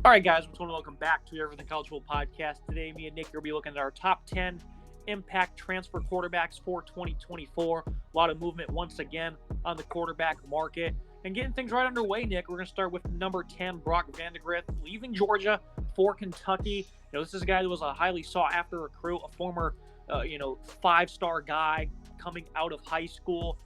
All right, guys, what's going on? Welcome back to the Everything College Football Podcast. Today, me and Nick will be looking at our top 10 impact transfer quarterbacks for 2024. A lot of movement once again on the quarterback market. And getting things right underway, Nick, we're going to start with number 10, Brock Vandagriff, leaving Georgia for Kentucky. This is a guy that was a highly sought-after recruit, a former, five-star guy coming out of high school.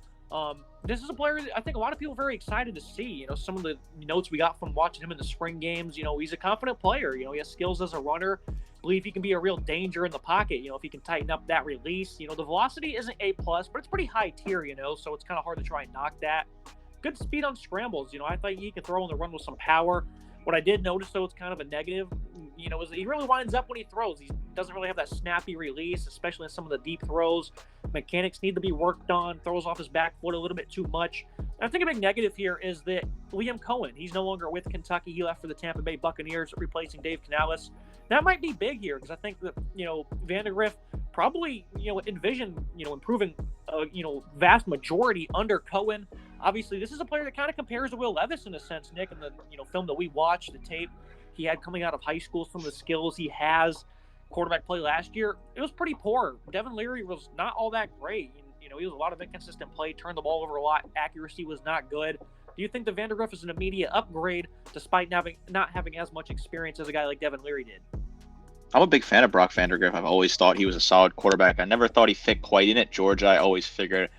This is a player that I think a lot of people are very excited to see. Some of the notes we got from watching him in the spring games, he's a confident player. He has skills as a runner. Believe he can be a real danger in the pocket, if he can tighten up that release. The velocity isn't A+, but it's pretty high tier, so it's kind of hard to try and knock that. Good speed on scrambles. I thought he could throw on the run with some power. What I did notice, though, it's kind of a negative, is that he really winds up when he throws. He doesn't really have that snappy release, especially in some of the deep throws. Mechanics need to be worked on. Throws off his back foot a little bit too much. And I think a big negative here is that Liam Cohen, he's no longer with Kentucky. He left for the Tampa Bay Buccaneers, replacing Dave Canales. That might be big here because I think that, Vandagriff probably, envisioned, improving, vast majority under Cohen. Obviously, this is a player that kind of compares to Will Levis in a sense, Nick, in the, film that we watched, the tape he had coming out of high school, some of the skills he has. Quarterback play last year, it was pretty poor. Devin Leary was not all that great. He was a lot of inconsistent play, turned the ball over a lot. Accuracy was not good. Do you think that Vandagriff is an immediate upgrade despite not having as much experience as a guy like Devin Leary did? I'm a big fan of Brock Vandagriff. I've always thought he was a solid quarterback. I never thought he fit quite in at Georgia. I always figured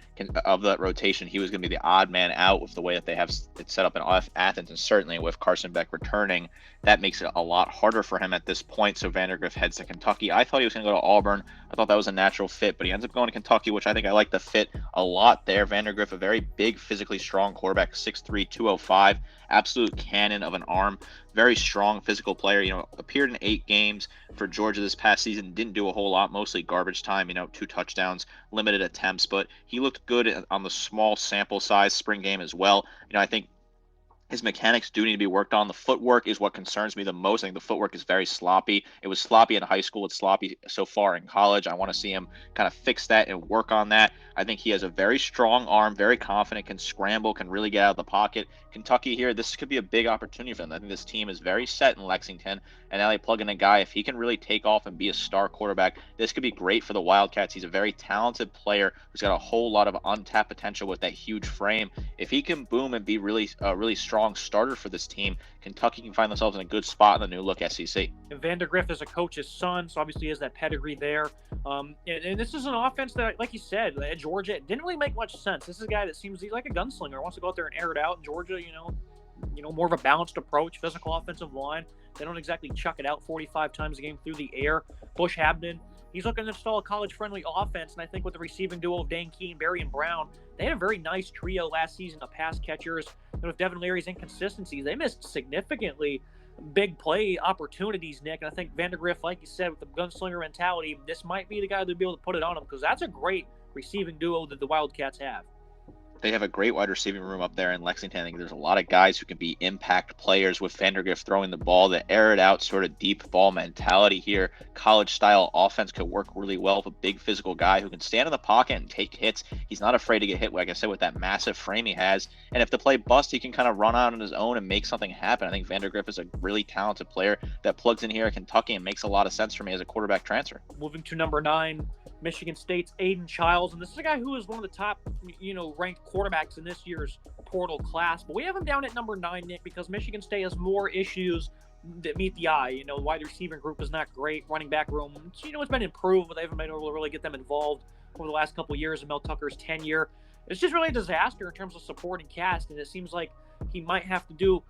of that rotation, he was going to be the odd man out with the way that they have it set up in Athens, and certainly with Carson Beck returning, that makes it a lot harder for him at this point. So Vandagriff heads to Kentucky. I thought he was going to go to Auburn. I thought that was a natural fit, but he ends up going to Kentucky, which I think I like the fit a lot there. Vandagriff, a very big, physically strong quarterback, 6'3", 205, absolute cannon of an arm. Very strong physical player, appeared in 8 games for Georgia this past season. Didn't do a whole lot, mostly garbage time, 2 touchdowns, limited attempts, but he looked good on the small sample size spring game as well. I think his mechanics do need to be worked on. The footwork is what concerns me the most. I think the footwork is very sloppy. It was sloppy in high school. It's sloppy so far in college. I want to see him kind of fix that and work on that. I think he has a very strong arm, very confident, can scramble, can really get out of the pocket. Kentucky here, this could be a big opportunity for them. I think this team is very set in Lexington, and now they plug in a guy. If he can really take off and be a star quarterback, this could be great for the Wildcats. He's a very talented player who's got a whole lot of untapped potential with that huge frame. If he can boom and be really strong starter for this team, Kentucky can find themselves in a good spot in the new look SEC. And Vandagriff is a coach's son, so obviously he has that pedigree there. And this is an offense that, like you said, at Georgia, it didn't really make much sense. This is a guy that seems he's like a gunslinger, wants to go out there and air it out. In Georgia, more of a balanced approach, physical offensive line. They don't exactly chuck it out 45 times a game through the air. Bush Habden, he's looking to install a college-friendly offense, and I think with the receiving duo of Dane Keene, Barry, and Brown, they had a very nice trio last season of pass catchers. And with Devin Leary's inconsistencies, they missed significantly big play opportunities, Nick. And I think Vandagriff, like you said, with the gunslinger mentality, this might be the guy to be able to put it on him because that's a great receiving duo that the Wildcats have. They have a great wide receiving room up there in Lexington. I think there's a lot of guys who can be impact players with Vandagriff throwing the ball, the air it out sort of deep ball mentality here. College-style offense could work really well with a big physical guy who can stand in the pocket and take hits. He's not afraid to get hit, like I said, with that massive frame he has. And if the play busts, he can kind of run out on his own and make something happen. I think Vandagriff is a really talented player that plugs in here at Kentucky and makes a lot of sense for me as a quarterback transfer. Moving to number 9, Michigan State's Aidan Chiles, and this is a guy who is one of the top, ranked quarterbacks in this year's portal class. But we have him down at number 9, Nick, because Michigan State has more issues that meet the eye. Wide receiving group is not great. Running back room, it's been improved, but they haven't been able to really get them involved over the last couple of years in Mel Tucker's tenure. It's just really a disaster in terms of supporting cast, and it seems like he might have to do,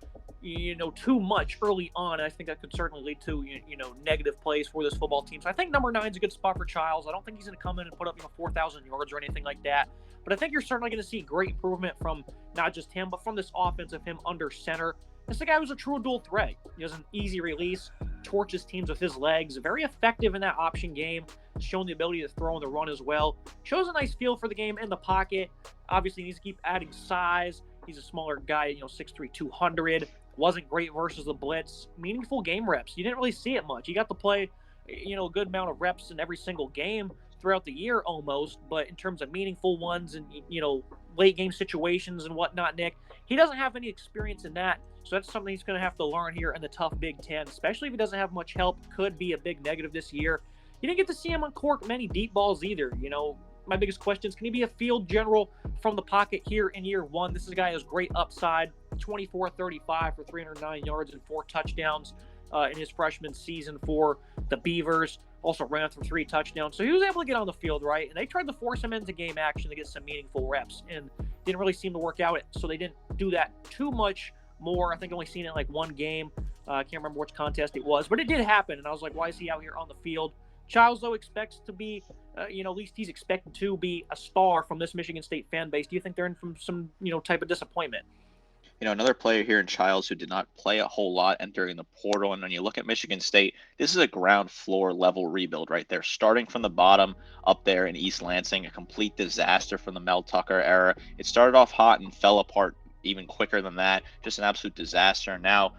too much early on. And I think that could certainly lead to, negative plays for this football team. So I think number 9 is a good spot for Chiles. I don't think he's going to come in and put up, 4,000 yards or anything like that. But I think you're certainly going to see great improvement from not just him, but from this offense of him under center. This is a guy who's a true dual threat. He has an easy release, torches teams with his legs, very effective in that option game, showing the ability to throw on the run as well. Shows a nice feel for the game in the pocket. Obviously, he needs to keep adding size. He's a smaller guy, 6'3", 200. Wasn't great versus the blitz. Meaningful game reps. You didn't really see it much. You got to play, a good amount of reps in every single game throughout the year almost, but in terms of meaningful ones and, late game situations and whatnot, Nick, he doesn't have any experience in that. So that's something he's going to have to learn here in the tough Big Ten, especially if he doesn't have much help. Could be a big negative this year. You didn't get to see him uncork many deep balls either. My biggest question is, can he be a field general from the pocket here in year one? This is a guy who has great upside, 24-35 for 309 yards and 4 touchdowns in his freshman season for the Beavers. Also ran for 3 touchdowns. So he was able to get on the field, right? And they tried to force him into game action to get some meaningful reps and didn't really seem to work out. So they didn't do that too much more. I think I only seen it in like one game. I can't remember which contest it was, but it did happen. And I was like, why is he out here on the field? Chiles, though, expects to be, at least he's expected to be a star from this Michigan State fan base. Do you think they're in from some, type of disappointment? Another player here in Chiles who did not play a whole lot entering the portal. And when you look at Michigan State, this is a ground floor level rebuild right there. Starting from the bottom up there in East Lansing, a complete disaster from the Mel Tucker era. It started off hot and fell apart even quicker than that. Just an absolute disaster. Now,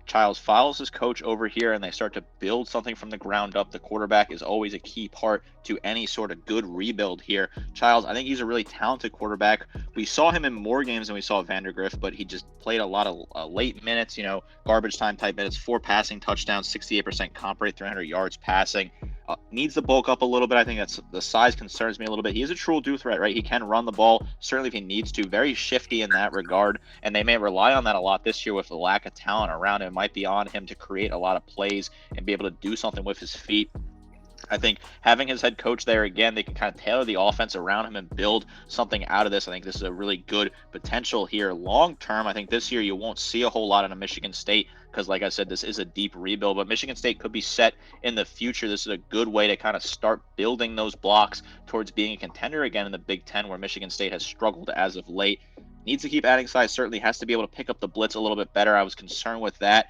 Chiles follows his coach over here and they start to build something from the ground up. The quarterback is always a key part to any sort of good rebuild here. Chiles, I think he's a really talented quarterback. We saw him in more games than we saw Vandagriff, but he just played a lot of late minutes, garbage time type minutes, 4 passing touchdowns, 68% comp rate, 300 yards passing. Needs to bulk up a little bit. I think that's the size concerns me a little bit. He is a true dual threat, right? He can run the ball, certainly if he needs to. Very shifty in that regard, and they may rely on that a lot this year with the lack of talent around him. It might be on him to create a lot of plays and be able to do something with his feet. I think having his head coach there again, they can kind of tailor the offense around him and build something out of this. I think this is a really good potential here long term. I think this year you won't see a whole lot in Michigan State because, like I said, this is a deep rebuild, but Michigan State could be set in the future. This is a good way to kind of start building those blocks towards being a contender again in the Big Ten, where Michigan State has struggled as of late. Needs to keep adding size, certainly has to be able to pick up the blitz a little bit better. I was concerned with that.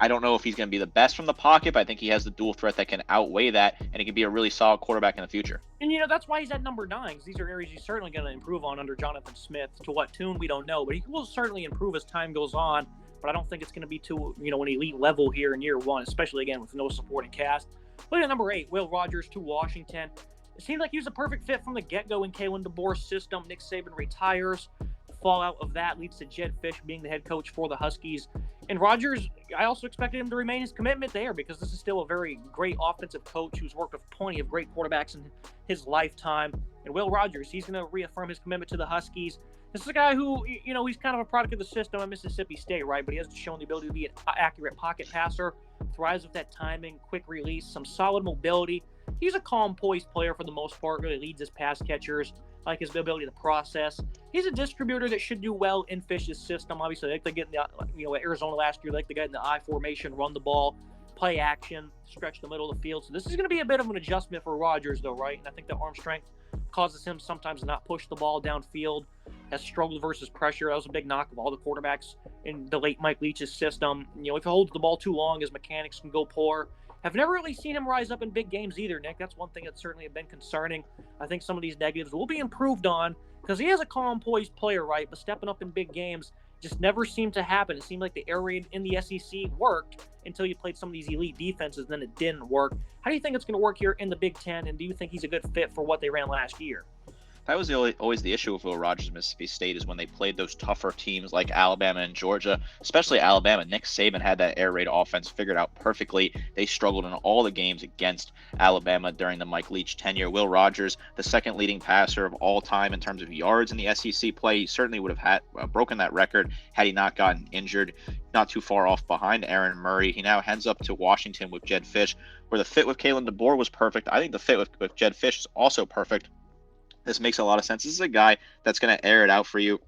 I don't know if he's going to be the best from the pocket, but I think he has the dual threat that can outweigh that, and he can be a really solid quarterback in the future. And, that's why he's at number 9, because these are areas he's certainly going to improve on under Jonathan Smith. To what tune, we don't know, but he will certainly improve as time goes on, but I don't think it's going to be to, an elite level here in year one, especially, again, with no supporting cast. Look at number 8, Will Rogers to Washington. It seemed like he was a perfect fit from the get-go in Kalen DeBoer's system. Nick Saban retires. Fallout of that leads to Jedd Fisch being the head coach for the Huskies. And Rogers, I also expected him to remain his commitment there because this is still a very great offensive coach who's worked with plenty of great quarterbacks in his lifetime. And Will Rogers, he's going to reaffirm his commitment to the Huskies. This is a guy who, he's kind of a product of the system at Mississippi State, right? But he has shown the ability to be an accurate pocket passer, thrives with that timing, quick release, some solid mobility. He's a calm, poised player for the most part, really leads his pass catchers. Like his ability to process. He's a distributor that should do well in Fisch's system. Obviously, like they get in the, at Arizona last year, like they got in the I formation, run the ball, play action, stretch the middle of the field. So this is going to be a bit of an adjustment for Rogers, though, right? And I think the arm strength causes him sometimes to not push the ball downfield. Has struggled versus pressure. That was a big knock of all the quarterbacks in the late Mike Leach's system. If he holds the ball too long, his mechanics can go poor. I've never really seen him rise up in big games either, Nick. That's one thing that certainly have been concerning. I think some of these negatives will be improved on because he is a calm, poised player, right? But stepping up in big games just never seemed to happen. It seemed like the air raid in the SEC worked until you played some of these elite defenses, and then it didn't work. How do you think it's going to work here in the Big Ten, and do you think he's a good fit for what they ran last year? That was always the issue with Will Rogers and Mississippi State is when they played those tougher teams like Alabama and Georgia, especially Alabama. Nick Saban had that air raid offense figured out perfectly. They struggled in all the games against Alabama during the Mike Leach tenure. Will Rogers, the second leading passer of all time in terms of yards in the SEC play, he certainly would have broken that record had he not gotten injured. Not too far off behind Aaron Murray. He now heads up to Washington with Jedd Fisch, where the fit with Kalen DeBoer was perfect. I think the fit with Jedd Fisch is also perfect. This makes a lot of sense. This is a guy that's going to air it out for you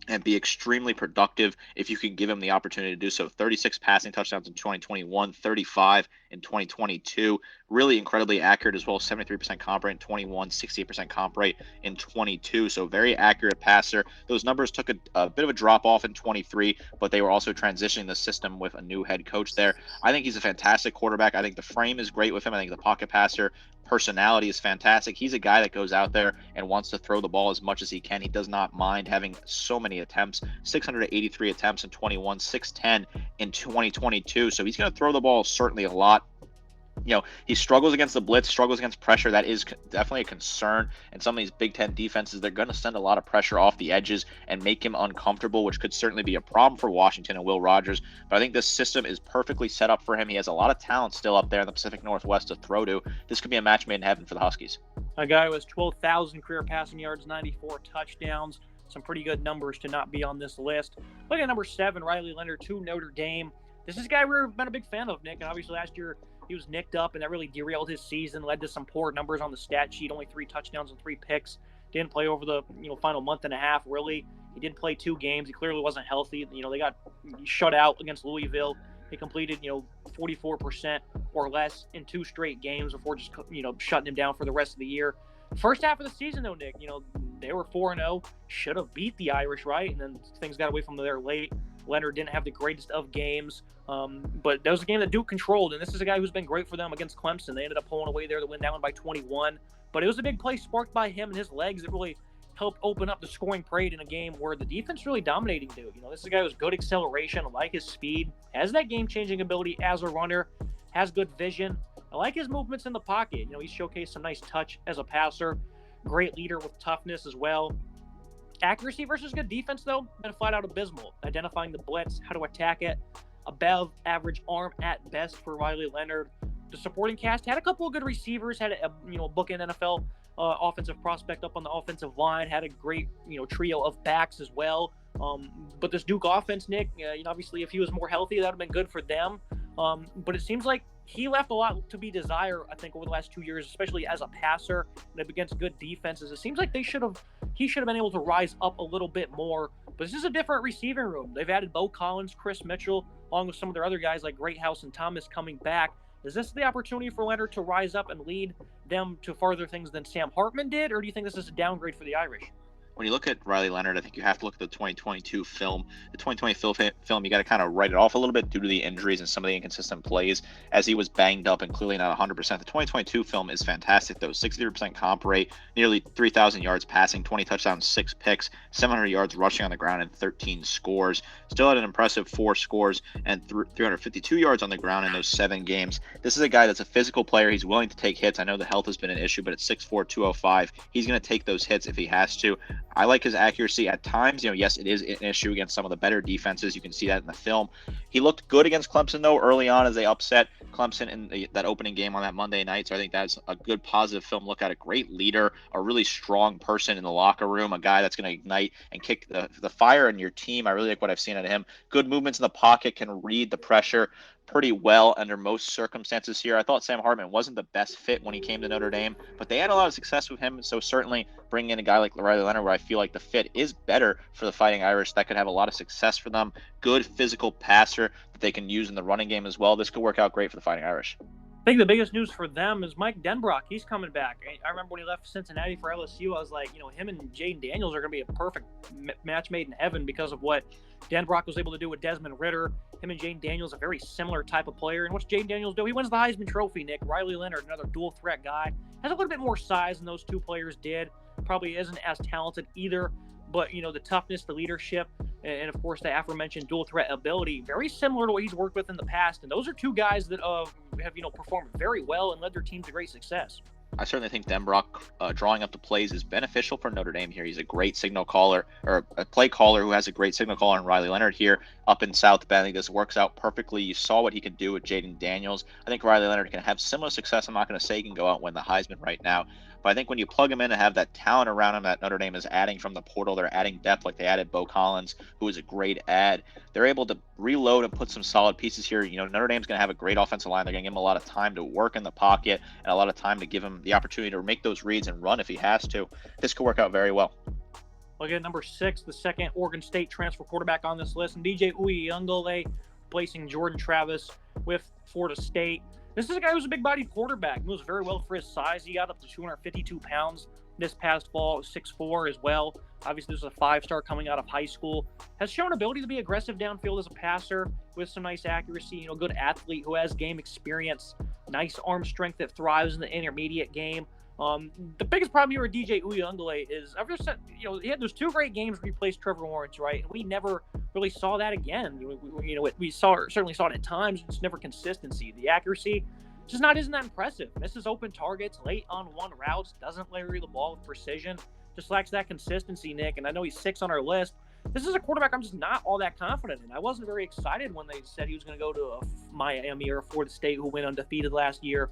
and be extremely productive if you can give him the opportunity to do so. 36 passing touchdowns in 2021, 35 in 2022. Really incredibly accurate as well. 73% comp rate in 21, 68% comp rate in 22. So very accurate passer. Those numbers took a bit of a drop off in 23, but they were also transitioning the system with a new head coach there. I think he's a fantastic quarterback. I think the frame is great with him. I think the pocket passer personality is fantastic. He's a guy that goes out there and wants to throw the ball as much as he can. He does not mind having so many attempts, 683 attempts in 21, 610 in 2022. So he's going to throw the ball certainly a lot. he struggles against the blitz, struggles against pressure. That is definitely a concern. And some of these Big Ten defenses, they're going to send a lot of pressure off the edges and make him uncomfortable, which could certainly be a problem for Washington and Will Rogers. But I think this system is perfectly set up for him. He has a lot of talent still up there in the Pacific Northwest to throw to. This could be a match made in heaven for the Huskies. A guy who has 12,000 career passing yards, 94 touchdowns. Some pretty good numbers to not be on this list. Look at number 7, Riley Leonard to Notre Dame. This is a guy we've been a big fan of, Nick. And obviously last year he was nicked up, and that really derailed his season, led to some poor numbers on the stat sheet. Only 3 touchdowns and 3 picks. Didn't play over the final month and a half, really. He did play 2 games. He clearly wasn't healthy. They got shut out against Louisville. He completed, 44% or less in 2 straight games before just, shutting him down for the rest of the year. First half of the season, though, Nick, they were 4-0, should have beat the Irish, right? And then things got away from there late. Leonard didn't have the greatest of games, but that was a game that Duke controlled, and this is a guy who's been great for them against Clemson. They ended up pulling away there to win that one by 21, but it was a big play sparked by him and his legs that really helped open up the scoring parade in a game where the defense really dominating Duke. This is a guy who has good acceleration, I like his speed, has that game-changing ability as a runner, has good vision. I like his movements in the pocket. He's showcased some nice touch as a passer. Great leader with toughness as well. Accuracy versus good defense, though, been flat out abysmal. Identifying the blitz, how to attack it. Above average arm at best for Riley Leonard. The supporting cast had a couple of good receivers, had a bookend NFL offensive prospect up on the offensive line, had a great trio of backs as well. But this Duke offense, Nick, obviously if he was more healthy, that would have been good for them. But it seems like he left a lot to be desired, I think, over the last 2 years, especially as a passer and against good defenses. It seems like he should have been able to rise up a little bit more. But this is a different receiving room. They've added Bo Collins, Chris Mitchell, along with some of their other guys like Greathouse and Thomas coming back. Is this the opportunity for Leonard to rise up and lead them to farther things than Sam Hartman did, or do you think this is a downgrade for the Irish? When you look at Riley Leonard, I think you have to look at the 2022 film. The 2020 film, you got to kind of write it off a little bit due to the injuries and some of the inconsistent plays as he was banged up and clearly not 100%. The 2022 film is fantastic, though. 63% comp rate, nearly 3,000 yards passing, 20 touchdowns, 6 picks, 700 yards rushing on the ground, and 13 scores. Still had an impressive 4 scores and 352 yards on the ground in those 7 games. This is a guy that's a physical player. He's willing to take hits. I know the health has been an issue, but at 6'4", 205, he's going to take those hits if he has to. I like his accuracy at times. Yes, it is an issue against some of the better defenses. You can see that in the film. He looked good against Clemson, though, early on as they upset Clemson in that opening game on that Monday night. So I think that's a good positive film look at. A great leader, a really strong person in the locker room, a guy that's going to ignite and kick the fire in your team. I really like what I've seen out of him. Good movements in the pocket, can read the pressure pretty well under most circumstances here. I thought Sam Hartman wasn't the best fit when he came to Notre Dame, but they had a lot of success with him. So certainly bringing in a guy like Riley Leonard, where I feel like the fit is better for the Fighting Irish, that could have a lot of success for them. Good physical passer that they can use in the running game as well. This could work out great for the Fighting Irish. I think the biggest news for them is Mike Denbrock. He's coming back. I remember when he left Cincinnati for LSU, I was like, him and Jaden Daniels are going to be a perfect match made in heaven because of what Denbrock was able to do with Desmond Ridder. Him and Jaden Daniels, a very similar type of player. And what's Jaden Daniels do? He wins the Heisman Trophy, Nick. Riley Leonard, another dual threat guy. Has a little bit more size than those 2 players did. Probably isn't as talented either. But, the toughness, the leadership, and of course, the aforementioned dual threat ability, very similar to what he's worked with in the past. And those are 2 guys that have, performed very well and led their team to great success. I certainly think Denbrock drawing up the plays is beneficial for Notre Dame here. He's a great signal caller, or a play caller who has a great signal caller in Riley Leonard here up in South Bend. I think this works out perfectly. You saw what he could do with Jaden Daniels. I think Riley Leonard can have similar success. I'm not going to say he can go out and win the Heisman right now, but I think when you plug him in and have that talent around him that Notre Dame is adding from the portal, they're adding depth like they added Bo Collins, who is a great add. They're able to reload and put some solid pieces here. Notre Dame's going to have a great offensive line. They're going to give him a lot of time to work in the pocket and a lot of time to give him the opportunity to make those reads and run if he has to. This could work out very well. Look at number 6, the second Oregon State transfer quarterback on this list, and DJ Uiagalelei replacing Jordan Travis with Florida State. This is a guy who's a big-bodied quarterback. He moves very well for his size. He got up to 252 pounds this past fall, 6'4" as well. Obviously, this is a 5-star coming out of high school. Has shown ability to be aggressive downfield as a passer with some nice accuracy. Good athlete who has game experience. Nice arm strength that thrives in the intermediate game. The biggest problem here with DJ Uiagalelei is ever since he had those 2 great games where he replaced Trevor Lawrence, right? And we never really saw that again. We certainly saw it at times. It's never consistency. The accuracy just isn't that impressive. Misses open targets, late on one routes, doesn't carry the ball with precision, just lacks that consistency, Nick. And I know he's 6 on our list. This is a quarterback I'm just not all that confident in. I wasn't very excited when they said he was going to go to Miami or Florida State, who went undefeated last year.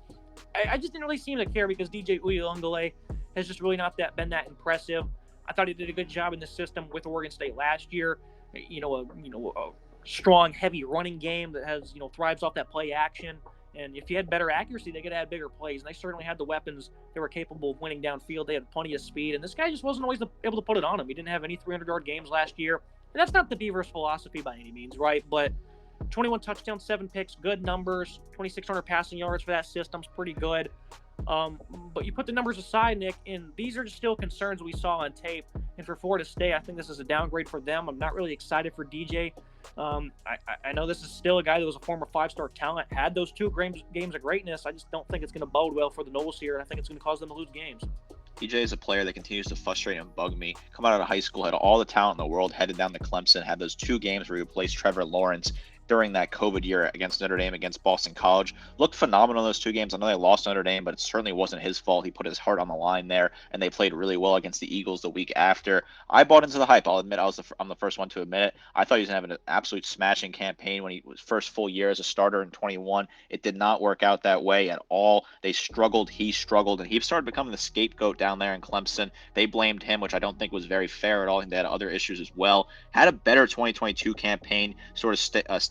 I just didn't really seem to care because DJ Uyunglele has just really not been that impressive. I thought he did a good job in the system with Oregon State last year. A strong, heavy running game that has, thrives off that play action. And if he had better accuracy, they could have had bigger plays. And they certainly had the weapons that were capable of winning downfield. They had plenty of speed. And this guy just wasn't always able to put it on him. He didn't have any 300-yard games last year. And that's not the Beavers' philosophy by any means, right? But 21 touchdowns, 7 picks, good numbers. 2,600 passing yards for that system's pretty good. But you put the numbers aside, Nick, and these are just still concerns we saw on tape. And for Florida State, I think this is a downgrade for them. I'm not really excited for DJ. I know this is still a guy that was a former 5-star talent, had those 2 games of greatness. I just don't think it's going to bode well for the Noles here, and I think it's going to cause them to lose games. DJ is a player that continues to frustrate and bug me. Come out of high school, had all the talent in the world, headed down to Clemson, had those 2 games where he replaced Trevor Lawrence during that COVID year against Notre Dame, against Boston College. Looked phenomenal in those 2 games. I know they lost Notre Dame, but it certainly wasn't his fault. He put his heart on the line there, and they played really well against the Eagles the week after. I bought into the hype. I'll admit I'm the first one to admit it. I thought he was going to have an absolute smashing campaign when he was first full year as a starter in 21. It did not work out that way at all. They struggled. He struggled, and he started becoming the scapegoat down there in Clemson. They blamed him, which I don't think was very fair at all. I think they had other issues as well. Had a better 2022 campaign, sort of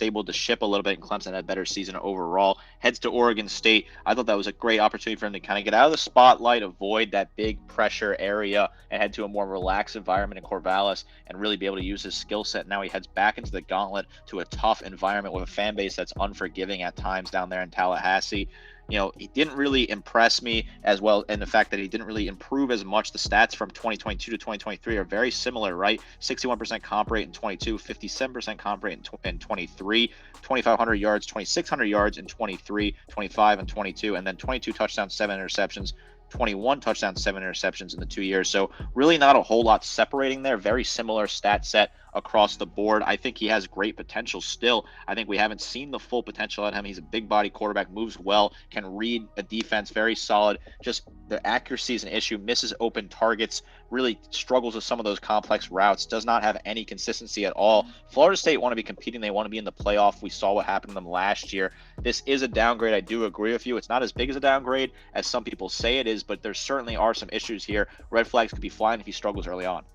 stabled the ship a little bit in Clemson, had a better season overall. Heads to Oregon State. I thought that was a great opportunity for him to kind of get out of the spotlight, avoid that big pressure area, and head to a more relaxed environment in Corvallis and really be able to use his skill set. Now he heads back into the gauntlet to a tough environment with a fan base that's unforgiving at times down there in Tallahassee. He didn't really impress me as well, and the fact that he didn't really improve as much. The stats from 2022 to 2023 are very similar, right? 61% comp rate in 22, 57% comp rate in 23, 2,500 yards, 2,600 yards in 23, 25 and 22, and then 22 touchdowns, 7 interceptions, 21 touchdowns, 7 interceptions in the 2 years. So really not a whole lot separating there. Very similar stat set across the board. I think he has great potential still. I think we haven't seen the full potential at him. He's a big body quarterback, moves well, can read a defense, very solid. Just the accuracy is an issue, misses open targets, really struggles with some of those complex routes, does not have any consistency at all. Florida State want to be competing. They want to be in the playoff. We saw what happened to them last year. This is a downgrade. I do agree with you. It's not as big as a downgrade as some people say it is, but there certainly are some issues here. Red flags could be flying if he struggles early on.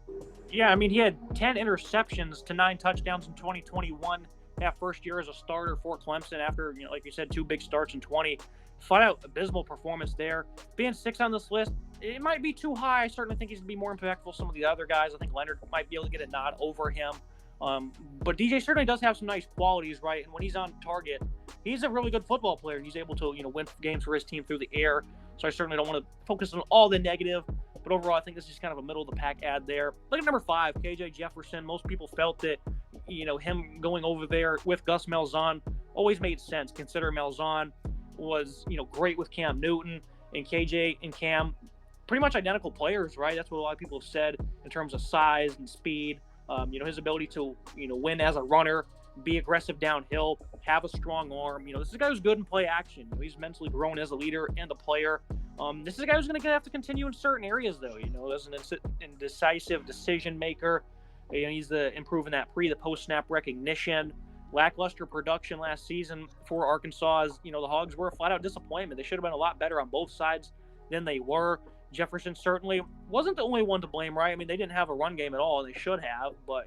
Yeah, I mean, he had 10 interceptions to 9 touchdowns in 2021. That first year as a starter for Clemson after, like you said, 2 big starts in 20. Flat out abysmal performance there. Being 6 on this list, it might be too high. I certainly think he's going to be more impactful than some of the other guys. I think Leonard might be able to get a nod over him. But DJ certainly does have some nice qualities, right? And when he's on target, he's a really good football player. He's able to, win games for his team through the air. So I certainly don't want to focus on all the negative. But overall, I think this is kind of a middle-of-the-pack ad there. Look at number 5, KJ Jefferson. Most people felt that, him going over there with Gus Malzahn always made sense. Consider Malzahn was, great with Cam Newton, and KJ and Cam, pretty much identical players, right? That's what a lot of people have said in terms of size and speed. His ability to, win as a runner, be aggressive downhill, have a strong arm. This is a guy who's good in play action. He's mentally grown as a leader and a player. This is a guy who's going to have to continue in certain areas, though. As an indecisive decision maker, he's improving that the post-snap recognition. Lackluster production last season for Arkansas. As the Hogs were a flat-out disappointment. They should have been a lot better on both sides than they were. Jefferson certainly wasn't the only one to blame, right? I mean, they didn't have a run game at all. They should have, but,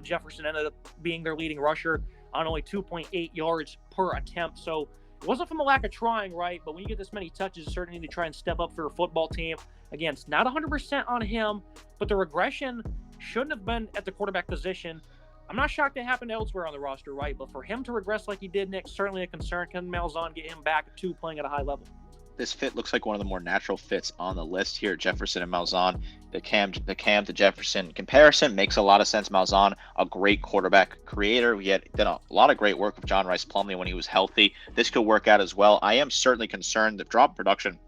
Jefferson ended up being their leading rusher on only 2.8 yards per attempt. So it wasn't from a lack of trying, right? But when you get this many touches, you certainly need to try and step up for a football team. Again, it's not 100% on him, but the regression shouldn't have been at the quarterback position. I'm not shocked it happened elsewhere on the roster, right? But for him to regress like he did, Nick, certainly a concern. Can Malzahn get him back to playing at a high level? This fit looks like one of the more natural fits on the list here. Jefferson and Malzahn, the Cam to Jefferson comparison makes a lot of sense. Malzahn, a great quarterback creator. He had done a lot of great work with John Rice Plumlee when he was healthy. This could work out as well. I am certainly concerned that drop production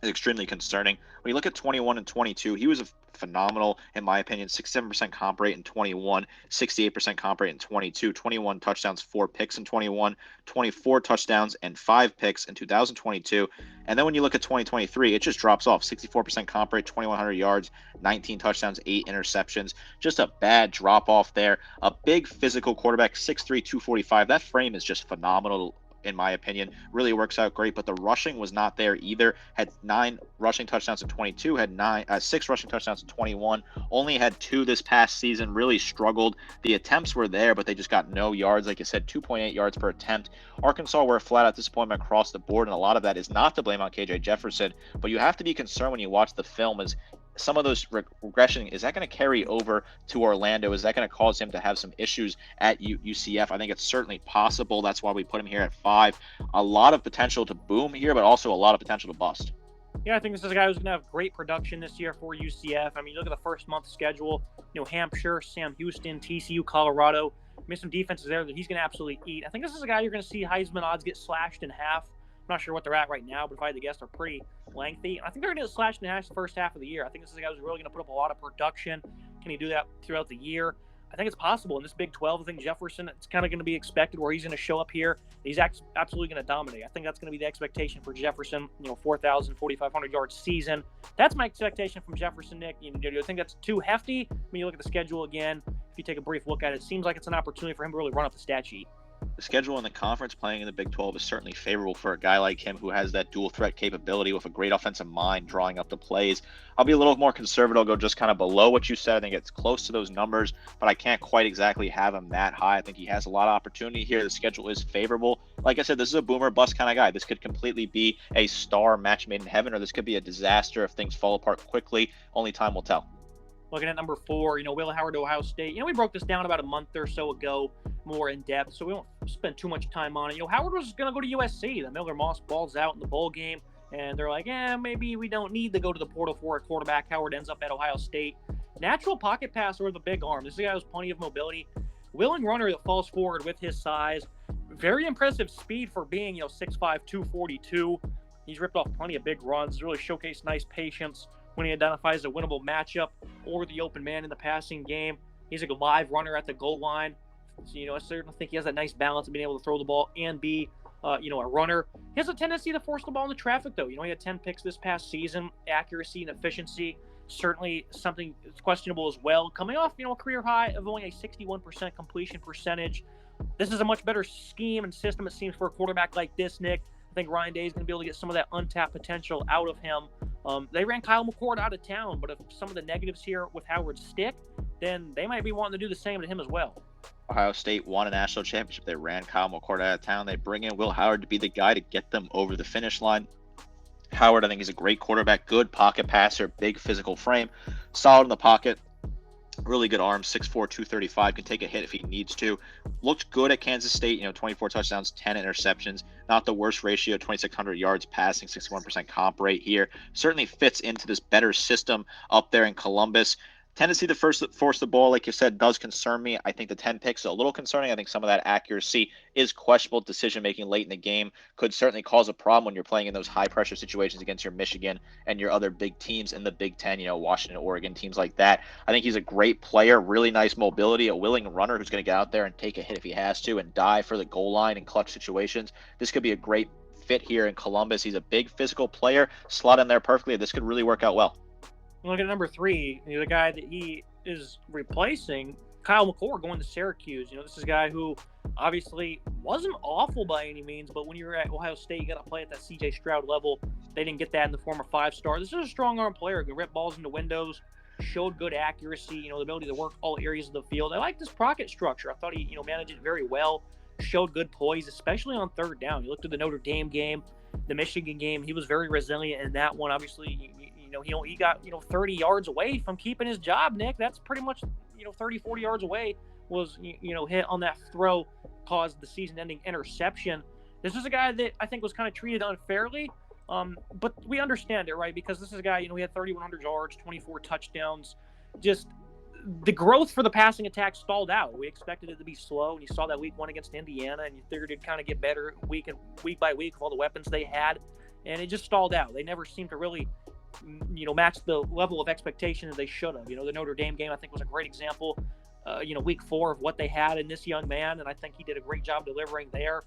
is extremely concerning. When you look at 21 and 22, he was a phenomenal, in my opinion, 67% comp rate in 21, 68% comp rate in 22, 21 touchdowns, 4 picks in 21, 24 touchdowns, and 5 picks in 2022. And then when you look at 2023, it just drops off. 64% comp rate, 2,100 yards, 19 touchdowns, 8 interceptions. Just a bad drop off there. A big physical quarterback, 6'3", 245. That frame is just phenomenal, in my opinion. Really works out great, but the rushing was not there either. Had 9 rushing touchdowns in 22, had 6 rushing touchdowns in 21, only had 2 this past season. Really struggled. The attempts were there, but they just got no yards. Like I said, 2.8 yards per attempt. Arkansas were a flat-out disappointment across the board, and a lot of that is not to blame on KJ Jefferson, but you have to be concerned when you watch the film is some of those regression, is that going to carry over to Orlando? Is that going to cause him to have some issues at UCF? I think it's certainly possible. That's why we put him here at 5. A lot of potential to boom here, but also a lot of potential to bust. Yeah, I think this is a guy who's going to have great production this year for UCF. I mean, look at the first month schedule. New Hampshire, Sam Houston, TCU, Colorado. I mean, some defenses there that he's going to absolutely eat. I think this is a guy you're going to see Heisman odds get slashed in half. I'm not sure what they're at right now, but if I had to guess, they're pretty lengthy. I think they're going to get slashed in half the first half of the year. I think this is a guy who's really going to put up a lot of production. Can he do that throughout the year? I think it's possible. In this Big 12, I think Jefferson, it's kind of going to be expected where he's going to show up here. He's absolutely going to dominate. I think that's going to be the expectation for Jefferson, 4,000, 4,500 yard season. That's my expectation from Jefferson, Nick. Do you think that's too hefty? When you look at the schedule again, if you take a brief look at it, it seems like it's an opportunity for him to really run up the stat sheet. The schedule in the conference playing in the Big 12 is certainly favorable for a guy like him who has that dual threat capability with a great offensive mind drawing up the plays. I'll be a little more conservative. I'll go just kind of below what you said. I think it's close to those numbers, but I can't quite exactly have him that high. I think he has a lot of opportunity here. The schedule is favorable. Like I said, this is a boomer bust kind of guy. This could completely be a star match made in heaven, or this could be a disaster if things fall apart quickly. Only time will tell. Looking at number 4, Will Howard to Ohio State. We broke this down about a month or so ago, more in depth, so we won't spend too much time on it. Howard was going to go to USC. The Miller Moss balls out in the bowl game, and they're like, maybe we don't need to go to the portal for a quarterback. Howard ends up at Ohio State. Natural pocket passer with a big arm. This guy has plenty of mobility. Willing runner that falls forward with his size. Very impressive speed for being, 6'5", 242. He's ripped off plenty of big runs. Really showcased nice patience when he identifies a winnable matchup or the open man in the passing game. He's a live runner at the goal line. So, I certainly think he has that nice balance of being able to throw the ball and be, a runner. He has a tendency to force the ball into traffic, though. He had 10 picks this past season. Accuracy and efficiency, certainly something that's questionable as well. Coming off, a career high of only a 61% completion percentage. This is a much better scheme and system, it seems, for a quarterback like this, Nick. I think Ryan Day is going to be able to get some of that untapped potential out of him. They ran Kyle McCord out of town, but if some of the negatives here with Howard stick, then they might be wanting to do the same to him as well. Ohio State won a national championship. They ran Kyle McCord out of town. They bring in Will Howard to be the guy to get them over the finish line. Howard, I think, is a great quarterback, good pocket passer, big physical frame, solid in the pocket. Really good arm, 6'4", 235, can take a hit if he needs to. Looked good at Kansas State, 24 touchdowns, 10 interceptions. Not the worst ratio, 2,600 yards passing, 61% comp rate here. Certainly fits into this better system up there in Columbus. Tendency to force the ball, like you said, does concern me. I think the 10 picks are a little concerning. I think some of that accuracy is questionable. Decision-making late in the game could certainly cause a problem when you're playing in those high-pressure situations against your Michigan and your other big teams in the Big Ten, Washington, Oregon, teams like that. I think he's a great player, really nice mobility, a willing runner who's going to get out there and take a hit if he has to and dive for the goal line in clutch situations. This could be a great fit here in Columbus. He's a big physical player, slot in there perfectly. This could really work out well. Look at number 3, the guy that he is replacing, Kyle McCord, going to Syracuse. This is a guy who obviously wasn't awful by any means, but when you're at Ohio State, you got to play at that C.J. Stroud level. They didn't get that in the former 5-star. This is a strong arm player who can rip balls into windows, showed good accuracy, the ability to work all areas of the field. I like this pocket structure. I thought he, managed it very well, showed good poise, especially on third down. You looked at the Notre Dame game, the Michigan game. He was very resilient in that one. Obviously, he got 30 yards away from keeping his job, Nick. That's pretty much 30, 40 yards away was hit on that throw, caused the season-ending interception. This is a guy that I think was kind of treated unfairly, but we understand it, right? Because this is a guy, he had 3,100 yards, 24 touchdowns. Just the growth for the passing attack stalled out. We expected it to be slow, and you saw that week 1 against Indiana, and you figured it'd kind of get better week by week with all the weapons they had. and it just stalled out. They never seemed to really, match the level of expectation that they should have. The Notre Dame game, I think, was a great example, week 4 of what they had in this young man, and I think he did a great job delivering there.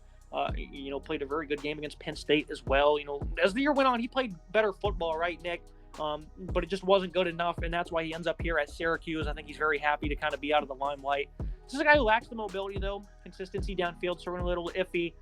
Played a very good game against Penn State as well. As the year went on, he played better football, right, Nick? But it just wasn't good enough, and that's why he ends up here at Syracuse. I think he's very happy to kind of be out of the limelight. This is a guy who lacks the mobility, though. Consistency downfield, sort of a little iffy.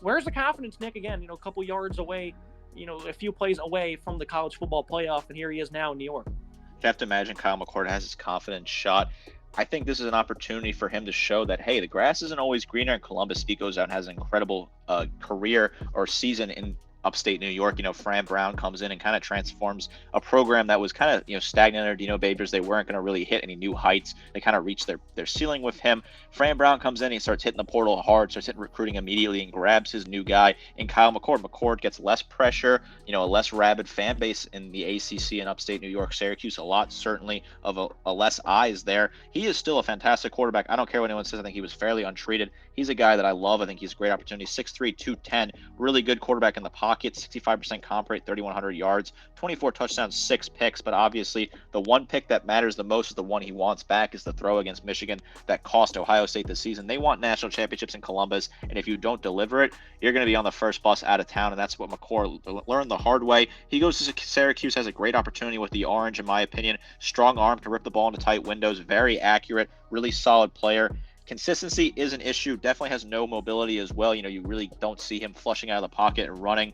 Where's the confidence, Nick? Again, a couple yards away, a few plays away from the college football playoff, and here he is now in New York. You have to imagine Kyle McCord has his confidence shot. I think this is an opportunity for him to show that, hey, the grass isn't always greener in Columbus. He goes out and has an incredible career or season in upstate New York. Fran Brown comes in and kind of transforms a program that was kind of, stagnant under Dino Babers. They weren't going to really hit any new heights. They kind of reached their ceiling with him. Fran Brown comes in, he starts hitting the portal hard, starts hitting recruiting immediately, and grabs his new guy in Kyle McCord. McCord gets less pressure, a less rabid fan base in the ACC in upstate New York. Syracuse, a lot certainly of a less eyes there. He is still a fantastic quarterback. I don't care what anyone says. I think he was fairly untreated. He's a guy that I love. I think he's a great opportunity. 6'3", 210, really good quarterback in the pocket, 65% comp rate, 3,100 yards, 24 touchdowns, 6 picks. But obviously, the one pick that matters the most is the one he wants back, is the throw against Michigan that cost Ohio State this season. They want national championships in Columbus, and if you don't deliver it, you're going to be on the first bus out of town, and that's what McCord learned the hard way. He goes to Syracuse, has a great opportunity with the orange, in my opinion. Strong arm, can rip the ball into tight windows, very accurate, really solid player. Consistency is an issue, definitely has no mobility as well. You really don't see him flushing out of the pocket and running.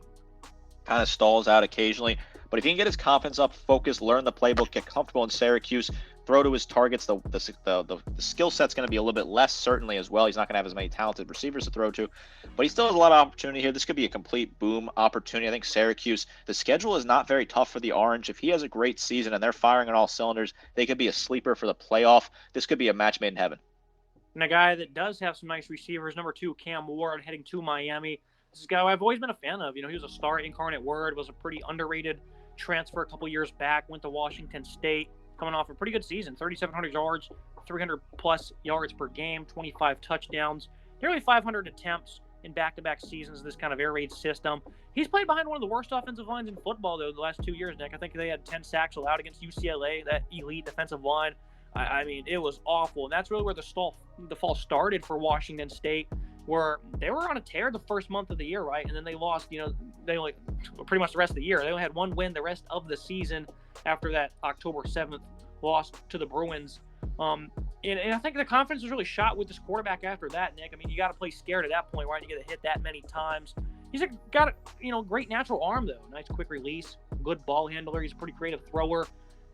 Kind of stalls out occasionally. But if he can get his confidence up, focus, learn the playbook, get comfortable in Syracuse, throw to his targets, the skill set's going to be a little bit less, certainly, as well. He's not going to have as many talented receivers to throw to. But he still has a lot of opportunity here. This could be a complete boom opportunity. I think Syracuse, the schedule is not very tough for the Orange. If he has a great season and they're firing on all cylinders, they could be a sleeper for the playoff. This could be a match made in heaven. And a guy that does have some nice receivers, number 2, Cam Ward, heading to Miami. This is a guy I've always been a fan of. He was a star at Incarnate Word, was a pretty underrated transfer a couple years back, went to Washington State, coming off a pretty good season, 3,700 yards, 300-plus yards per game, 25 touchdowns, nearly 500 attempts in back-to-back seasons of this kind of air raid system. He's played behind one of the worst offensive lines in football, though, the last 2 years, Nick. I think they had 10 sacks allowed against UCLA, that elite defensive line. I mean, it was awful, and that's really where the fall started for Washington State, where they were on a tear the first month of the year, right? And then they lost, they only pretty much the rest of the year. They only had one win the rest of the season after that October 7th loss to the Bruins. And I think the confidence was really shot with this quarterback after that, Nick. I mean, you got to play scared at that point, right? You get to hit that many times. He's got a great natural arm, though. Nice quick release, good ball handler. He's a pretty creative thrower.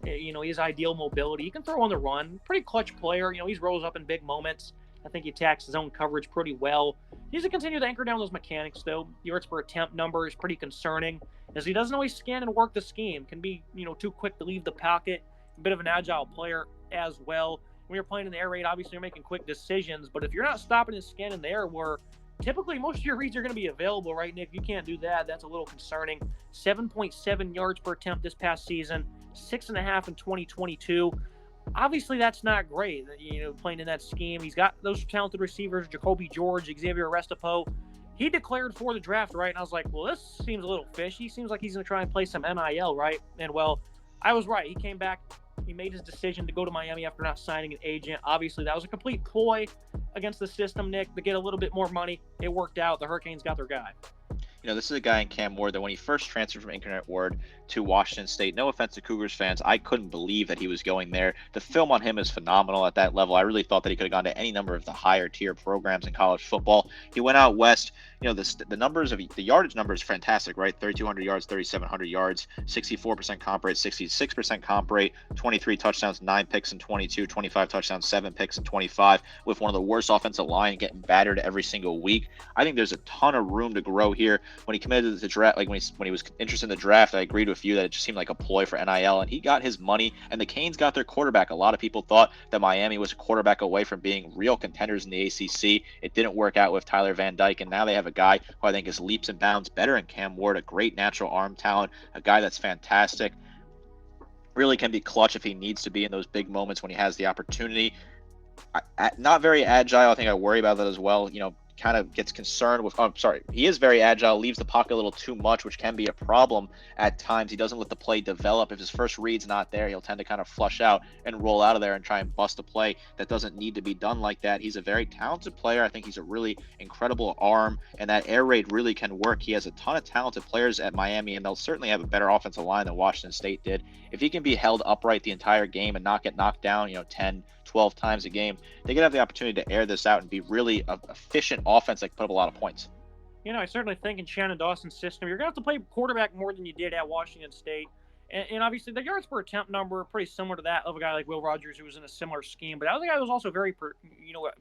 He has ideal mobility. He can throw on the run. Pretty clutch player. He rose up in big moments. I think he attacks his own coverage pretty well. He needs to continue to anchor down those mechanics, though. Yards per attempt number is pretty concerning, as he doesn't always scan and work the scheme. Can be, too quick to leave the pocket. A bit of an agile player as well. When you're playing in the air raid, obviously you're making quick decisions, but if you're not stopping and scanning the air, where typically most of your reads are going to be available, right, Nick? If you can't do that, that's a little concerning. 7.7 yards per attempt this past season, 6.5 in 2022. Obviously, that's not great, playing in that scheme. He's got those talented receivers, Jacoby George, Xavier Restipo. He declared for the draft, right? And I was like, well, this seems a little fishy. Seems like he's going to try and play some NIL, right? And, well, I was right. He came back. He made his decision to go to Miami after not signing an agent. Obviously, that was a complete ploy against the system, Nick, to get a little bit more money. It worked out. The Hurricanes got their guy. This is a guy in Cam Ward that when he first transferred from Incarnate Word to Washington State, no offense to Cougars fans, I couldn't believe that he was going there. The film on him is phenomenal at that level. I really thought that he could have gone to any number of the higher tier programs in college football. He went out west. The numbers of the yardage number is fantastic, right? 3,200 yards, 3,700 yards, 64% comp rate, 66% comp rate, 23 touchdowns, 9 picks in 22, 25 touchdowns, 7 picks in 25, with one of the worst offensive line getting battered every single week. I think there's a ton of room to grow here. When he committed to the draft, like when he was interested in the draft, I agreed with you that it just seemed like a ploy for NIL, and he got his money, and the Canes got their quarterback. A lot of people thought that Miami was a quarterback away from being real contenders in the ACC. It didn't work out with Tyler Van Dyke, and now they have a guy who I think is leaps and bounds better in Cam Ward, a great natural arm talent, a guy that's fantastic. Really can be clutch if he needs to be in those big moments when he has the opportunity. Not very agile. I think I worry about that as well. kind of gets concerned with, he is very agile, leaves the pocket a little too much, which can be a problem at times. He doesn't let the play develop. If his first read's not there, he'll tend to kind of flush out and roll out of there and try and bust a play that doesn't need to be done like that. He's a very talented player. I think he's a really incredible arm, and that air raid really can work. He has a ton of talented players at Miami, and they'll certainly have a better offensive line than Washington State did. If he can be held upright the entire game and not get knocked down, 10, 12 times a game, they could have the opportunity to air this out and be really an efficient offense that can put up a lot of points. I certainly think in Shannon Dawson's system, you're going to have to play quarterback more than you did at Washington State. And obviously, the yards per attempt number are pretty similar to that of a guy like Will Rogers, who was in a similar scheme. But that was a guy who was also very,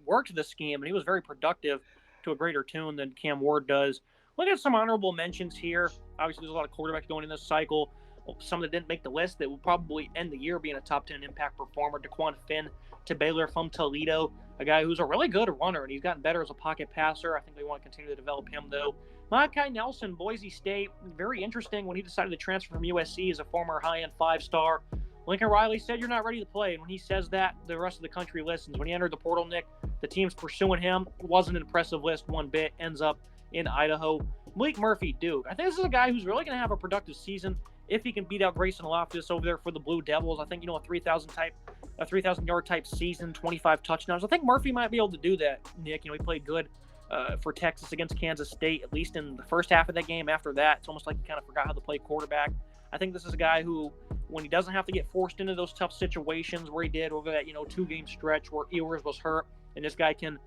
worked the scheme, and he was very productive to a greater tune than Cam Ward does. Look at some honorable mentions here. Obviously, there's a lot of quarterbacks going in this cycle. Some that didn't make the list that will probably end the year being a top 10 impact performer. DeQuan Finn to Baylor from Toledo, a guy who's a really good runner, and he's gotten better as a pocket passer. I think they want to continue to develop him, though. Malachi Nelson, Boise State, very interesting when he decided to transfer from USC as a former high-end 5-star. Lincoln Riley said, "You're not ready to play." And when he says that, the rest of the country listens. When he entered the portal, Nick, the team's pursuing him. It wasn't an impressive list one bit. Ends up in Idaho. Malik Murphy, Duke. I think this is a guy who's really going to have a productive season if he can beat out Grayson Loftus over there for the Blue Devils. I think, a 3,000-yard type season, 25 touchdowns. I think Murphy might be able to do that, Nick. He played good for Texas against Kansas State, at least in the first half of that game. After that, it's almost like he kind of forgot how to play quarterback. I think this is a guy who, when he doesn't have to get forced into those tough situations where he did over that, 2-game stretch where Ewers was hurt, and this guy can,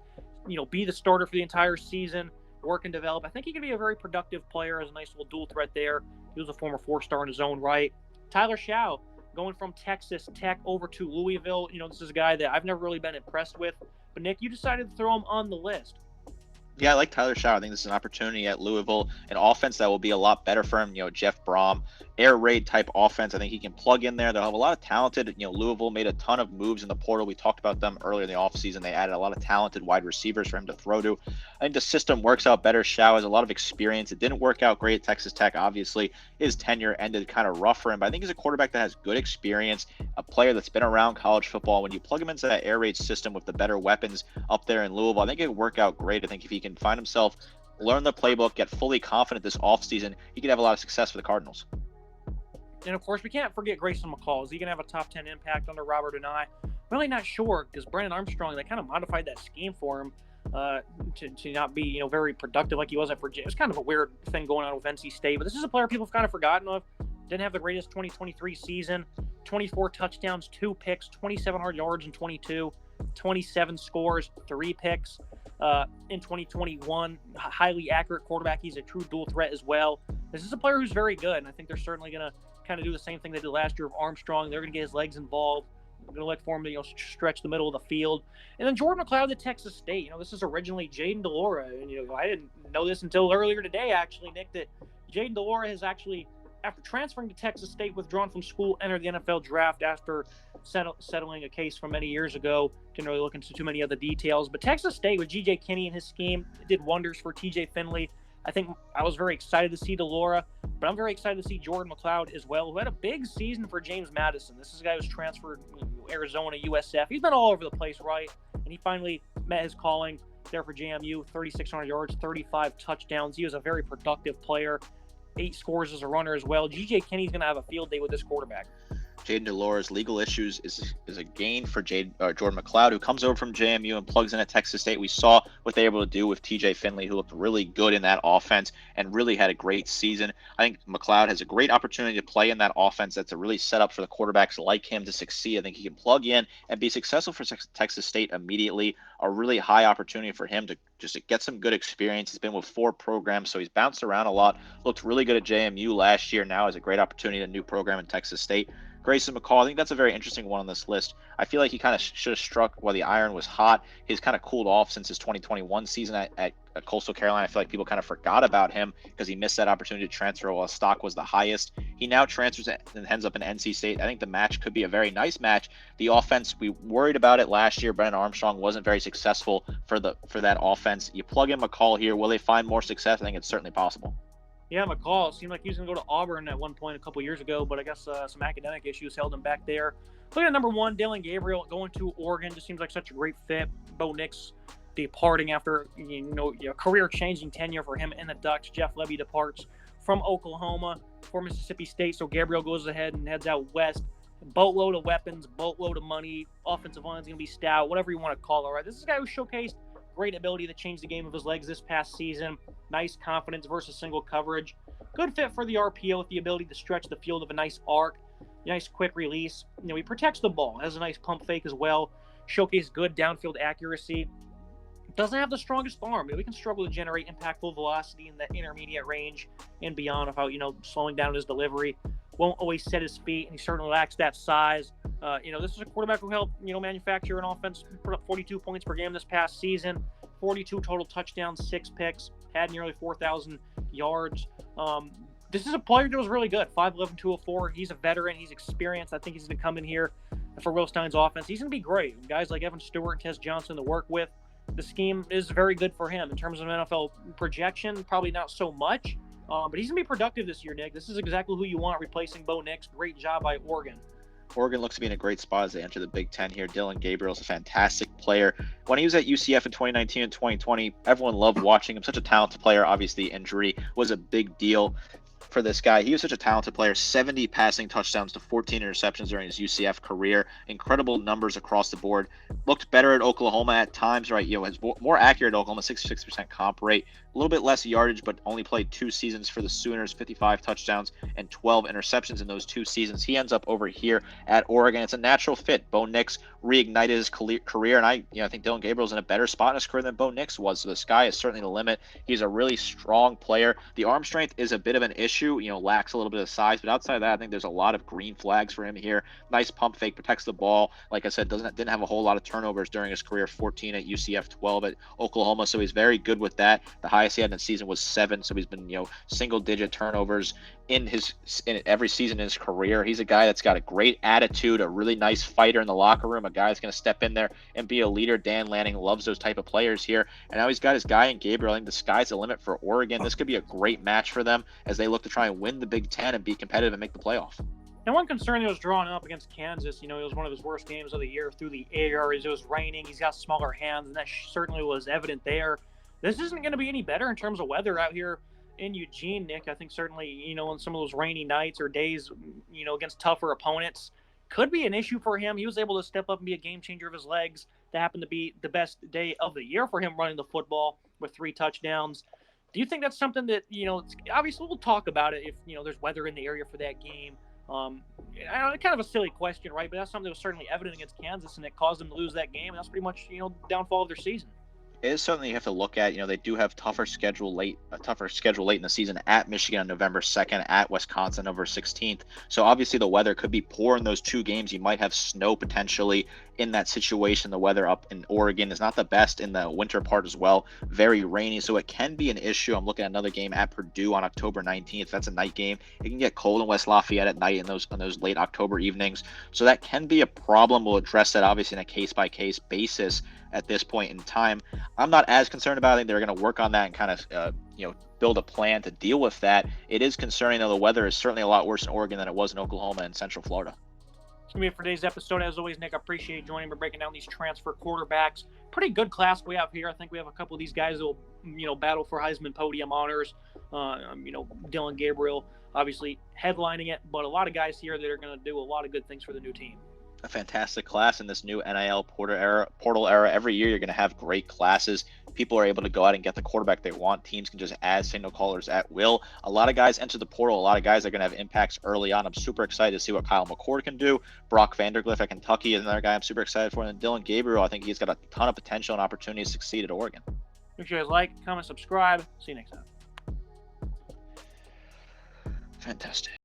be the starter for the entire season, work and develop. I think he can be a very productive player as a nice little dual threat there. He was a former 4-star in his own right. Tyler Shaw, going from Texas Tech over to Louisville. This is a guy that I've never really been impressed with. But, Nick, you decided to throw him on the list. Yeah, I like Tyler Shaw. I think this is an opportunity at Louisville, an offense that will be a lot better for him. Jeff Brom, air raid type offense. I think he can plug in there. They'll have a lot of talented, Louisville made a ton of moves in the portal. We talked about them earlier in the offseason. They added a lot of talented wide receivers for him to throw to. I think the system works out better. Shaw has a lot of experience. It didn't work out great at Texas Tech, obviously. His tenure ended kind of rough for him, but I think he's a quarterback that has good experience, a player that's been around college football. When you plug him into that air raid system with the better weapons up there in Louisville, I think it would work out great. I think if he can find himself, learn the playbook, get fully confident this offseason, he could have a lot of success for the Cardinals. And, of course, we can't forget Grayson McCall. Is he going to have a top 10 impact under Robert and I? Really not sure, because Brennan Armstrong, they kind of modified that scheme for him to not be, very productive like he was at Virginia. It was kind of a weird thing going on with NC State, but this is a player people have kind of forgotten of. Didn't have the greatest 2023 season. 24 touchdowns, 2 picks, 2,700 yards in 22, 27 scores, 3 picks. In 2021, highly accurate quarterback. He's a true dual threat as well. This is a player who's very good, and I think they're certainly going to kind of do the same thing they did last year with Armstrong. They're going to get his legs involved. They're going to look for him to stretch the middle of the field. And then Jordan McLeod at Texas State. This is originally Jaden DeLora, and I didn't know this until earlier today, actually, Nick, that Jaden DeLora has actually, after transferring to Texas State, withdrawn from school, entered the NFL draft after settling a case from many years ago. Didn't really look into too many other details. But Texas State, with G.J. Kinney and his scheme, did wonders for T.J. Finley. I think I was very excited to see DeLora, but I'm very excited to see Jordan McLeod as well, who had a big season for James Madison. This is a guy who's transferred Arizona, USF. He's been all over the place, right? And he finally met his calling there for JMU, 3,600 yards, 35 touchdowns. He was a very productive player. 8 scores as a runner as well. G.J. Kinney's going to have a field day with this quarterback. Jaden DeLora's legal issues is a gain for Jordan McLeod, who comes over from JMU and plugs in at Texas State. We saw what they were able to do with TJ Finley, who looked really good in that offense and really had a great season. I think McLeod has a great opportunity to play in that offense that's a really set up for the quarterbacks like him to succeed. I think he can plug in and be successful for Texas State immediately. A really high opportunity for him to just get some good experience. He's been with 4 programs, so he's bounced around a lot. Looked really good at JMU last year. Now has a great opportunity at a new program in Texas State. Grayson McCall, I think that's a very interesting one on this list. I feel like he kind of should have struck while the iron was hot. He's kind of cooled off since his 2021 season at Coastal Carolina. I feel like people kind of forgot about him because he missed that opportunity to transfer while his stock was the highest. He now transfers and ends up in NC State. I think the match could be a very nice match. The offense, we worried about it last year. Brennan Armstrong wasn't very successful for that offense. You plug in McCall here. Will they find more success? I think it's certainly possible. Yeah, McCall seemed like he was going to go to Auburn at one point a couple years ago, but I guess some academic issues held him back there. Looking at number 1, Dillon Gabriel going to Oregon. Just seems like such a great fit. Bo Nix departing after career-changing tenure for him in the Ducks. Jeff Lebby departs from Oklahoma for Mississippi State, so Gabriel goes ahead and heads out west. Boatload of weapons, boatload of money. Offensive line's going to be stout, whatever you want to call it. Right, this is a guy who showcased great ability to change the game of his legs this past season. Nice confidence versus single coverage. Good fit for the RPO with the ability to stretch the field of a nice arc. Nice quick release. He protects the ball. Has a nice pump fake as well. Showcase good downfield accuracy. Doesn't have the strongest arm. We can struggle to generate impactful velocity in the intermediate range and beyond without, slowing down his delivery. Won't always set his feet, and he certainly lacks that size. This is a quarterback who helped, manufacture an offense, put up 42 points per game this past season, 42 total touchdowns, 6 picks, had nearly 4,000 yards. This is a player that was really good, 5'11", 204. He's a veteran. He's experienced. I think he's going to come in here for Will Stein's offense. He's going to be great. Guys like Evan Stewart and Tess Johnson to work with. The scheme is very good for him in terms of NFL projection. Probably not so much, but he's going to be productive this year, Nick. This is exactly who you want replacing Bo Nix. Great job by Oregon. Oregon looks to be in a great spot as they enter the Big Ten here. Dillon Gabriel is a fantastic player. When he was at UCF in 2019 and 2020, everyone loved watching him. Such a talented player. Obviously, injury was a big deal for this guy. He was such a talented player. 70 passing touchdowns to 14 interceptions during his UCF career. Incredible numbers across the board. Looked better at Oklahoma at times, right? Has more accurate at Oklahoma, 66% comp rate. A little bit less yardage, but only played 2 seasons for the Sooners, 55 touchdowns and 12 interceptions in those 2 seasons. He ends up over here at Oregon. It's a natural fit. Bo Nix reignited his career, and I think Dillon Gabriel's in a better spot in his career than Bo Nix was. So the sky is certainly the limit. He's a really strong player. The arm strength is a bit of an issue. Lacks a little bit of size, but outside of that, I think there's a lot of green flags for him here. Nice pump fake, protects the ball. Like I said, didn't have a whole lot of turnovers during his career. 14 at UCF, 12 at Oklahoma. So he's very good with that. The highest he had in the season was 7. So he's been single-digit turnovers in every season in his career. He's a guy that's got a great attitude, a really nice fighter in the locker room, a guy that's going to step in there and be a leader. Dan Lanning loves those type of players here. And now he's got his guy in Gabriel. I think the sky's the limit for Oregon. This could be a great match for them as they look to try and win the Big Ten and be competitive and make the playoff. And one concern that was drawn up against Kansas, it was one of his worst games of the year through the air. It was raining. He's got smaller hands, and that certainly was evident there. This isn't going to be any better in terms of weather out here in Eugene, Nick. I think certainly, on some of those rainy nights or days, against tougher opponents, could be an issue for him. He was able to step up and be a game changer of his legs. That happened to be the best day of the year for him running the football with 3 touchdowns. Do you think that's something that, obviously we'll talk about it if, there's weather in the area for that game. Kind of a silly question, right? But that's something that was certainly evident against Kansas, and it caused them to lose that game. And that's pretty much, downfall of their season. It is something you have to look at. They do have a tougher schedule late in the season at Michigan on November 2nd, at Wisconsin November 16th. So obviously the weather could be poor in those 2 games. You might have snow potentially in that situation. The weather up in Oregon is not the best in the winter part as well. Very rainy, so it can be an issue. I'm looking at another game at Purdue on October 19th. That's a night game. It can get cold in West Lafayette at night in those late October evenings. So that can be a problem. We'll address that obviously in a case-by-case basis at this point in time. I'm not as concerned about it. I think they're going to work on that and kind of, build a plan to deal with that. It is concerning, though. The weather is certainly a lot worse in Oregon than it was in Oklahoma and Central Florida. It's going to be it for today's episode. As always, Nick, I appreciate you joining me, breaking down these transfer quarterbacks. Pretty good class we have here. I think we have a couple of these guys that will, battle for Heisman podium honors. Dillon Gabriel, obviously headlining it, but a lot of guys here that are going to do a lot of good things for the new team. A fantastic class in this new NIL portal era. Every year you're going to have great classes. People are able to go out and get the quarterback they want. Teams can just add signal callers at will. A lot of guys enter the portal. A lot of guys are going to have impacts early on. I'm super excited to see what Kyle McCord can do. Brock Vandagriff at Kentucky is another guy I'm super excited for. And Dillon Gabriel, I think he's got a ton of potential and opportunity to succeed at Oregon. Make sure you guys like, comment, subscribe. See you next time. Fantastic.